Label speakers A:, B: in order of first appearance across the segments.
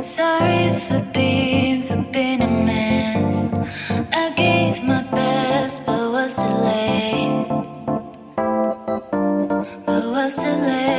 A: Sorry for being a mess. I gave my best, but was too late. But was too late.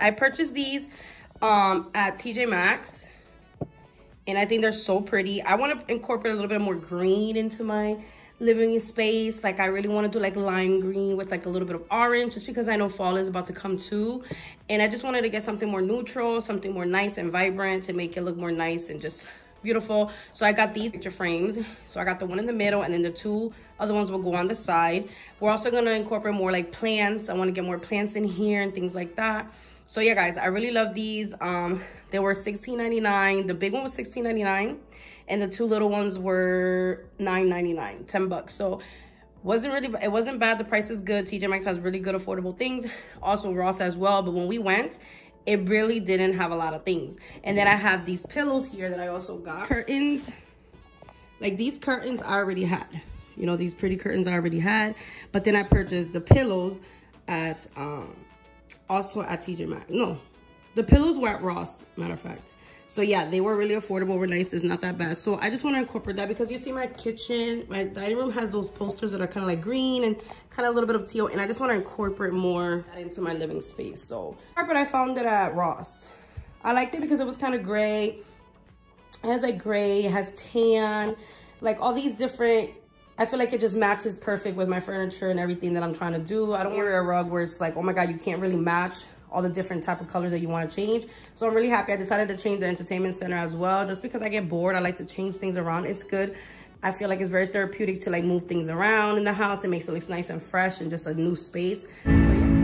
B: I purchased these at TJ Maxx, and I think they're so pretty. I want to incorporate a little bit more green into my living space. Like I really want to do like lime green with like a little bit of orange, just because I know fall is about to come too, and I just wanted to get something more neutral, something more nice and vibrant to make it look more nice and just beautiful. So I got these picture frames. So I got the one in the middle, and then the two other ones will go on the side. We're also going to incorporate more like plants. I want to get more plants in here and things like that. So yeah, guys, I really love these. They were $16.99. The big one was $16.99, and the two little ones were $9.99, 10 bucks. So it wasn't bad. The price is good. TJ Maxx has really good affordable things. Also Ross as well. But when we went, it really didn't have a lot of things. And then I have these pillows here that I also got. Curtains. Like these curtains I already had. You know, these pretty curtains I already had. But then I purchased the pillows at also at TJ Maxx. No, the pillows were at Ross, matter of fact. So yeah, they were really affordable, were nice. It's not that bad. So I just want to incorporate that, because you see my kitchen, my dining room has those posters that are kind of like green and kind of a little bit of teal, and I just want to incorporate more that into my living space. So carpet, I found it at Ross. I liked it because it was kind of gray. It has like gray, it has tan, like all these different, I feel like it just matches perfect with my furniture and everything that I'm trying to do. I don't want a rug where it's like, oh my God, you can't really match all the different type of colors that you want to change. So I'm really happy. I decided to change the entertainment center as well, just because I get bored. I like to change things around. It's good. I feel like it's very therapeutic to like move things around in the house. It makes it look nice and fresh and just a new space. So yeah.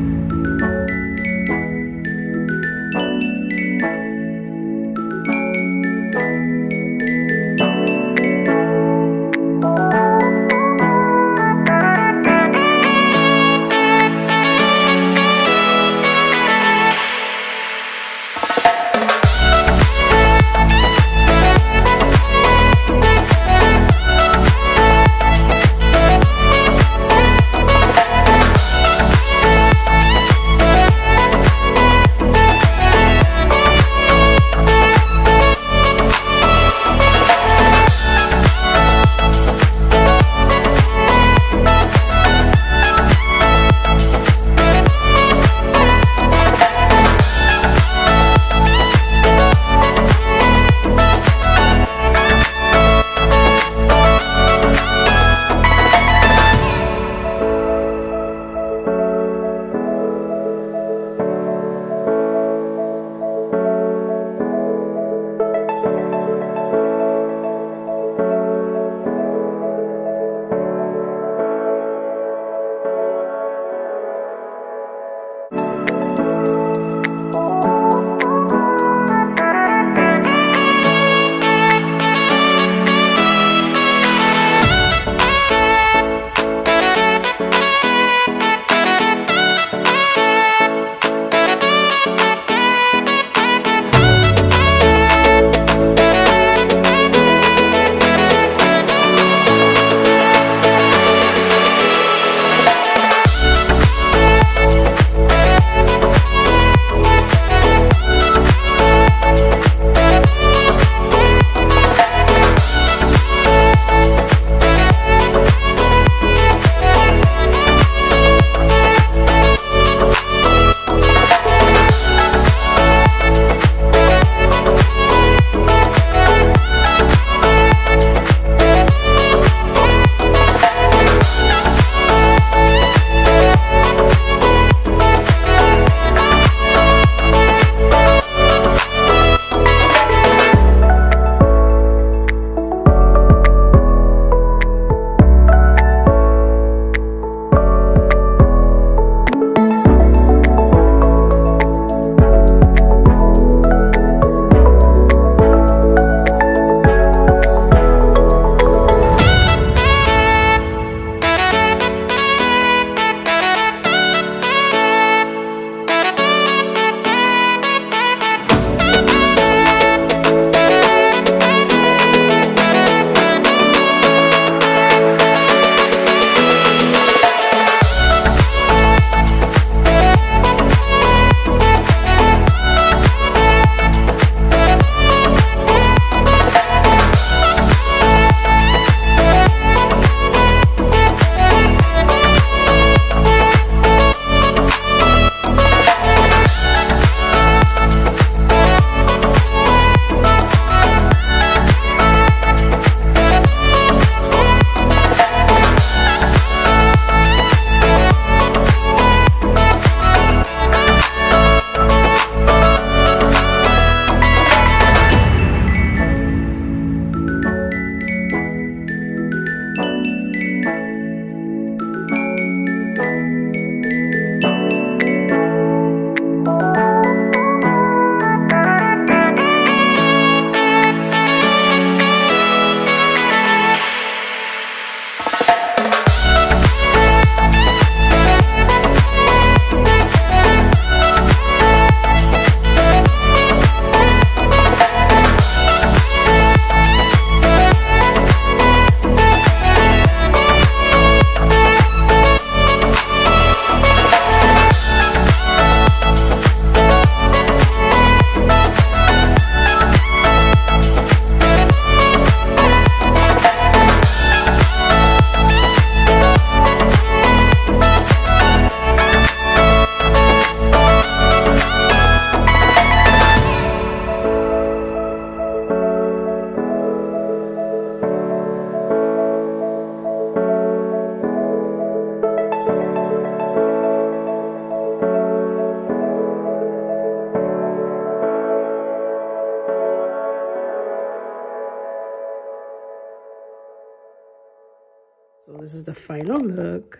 B: is the final look.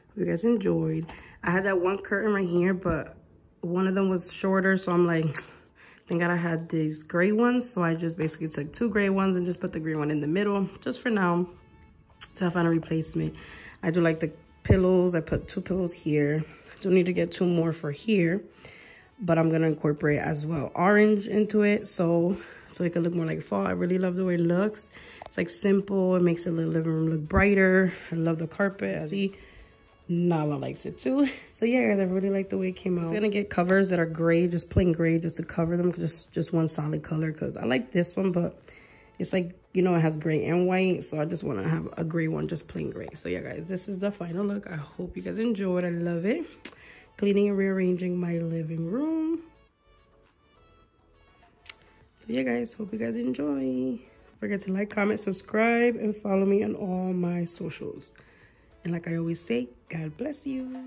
B: Hope you guys enjoyed. I had that one curtain right here, but one of them was shorter, so I'm like, thank God I had these gray ones. So I just basically took 2 gray ones and just put the green one in the middle, just for now, till I find a replacement. I do like the pillows. I put 2 pillows here. Don't need to get 2 more for here, but I'm gonna incorporate as well orange into it, so it can look more like fall. I really love the way it looks. It's like simple. It makes the living room look brighter. I love the carpet. See, Nala likes it too. So yeah, guys, I really like the way it came out. I'm gonna get covers that are gray, just plain gray, just to cover them, just one solid color, because I like this one, but it's like, you know, it has gray and white, so I just want to have a gray one, just plain gray. So yeah, guys, this is the final look. I hope you guys enjoyed. I love it. Cleaning and rearranging my living room. So yeah, guys, hope you guys enjoy. Don't forget to like, comment, subscribe, and follow me on all my socials. And like I always say, God bless you.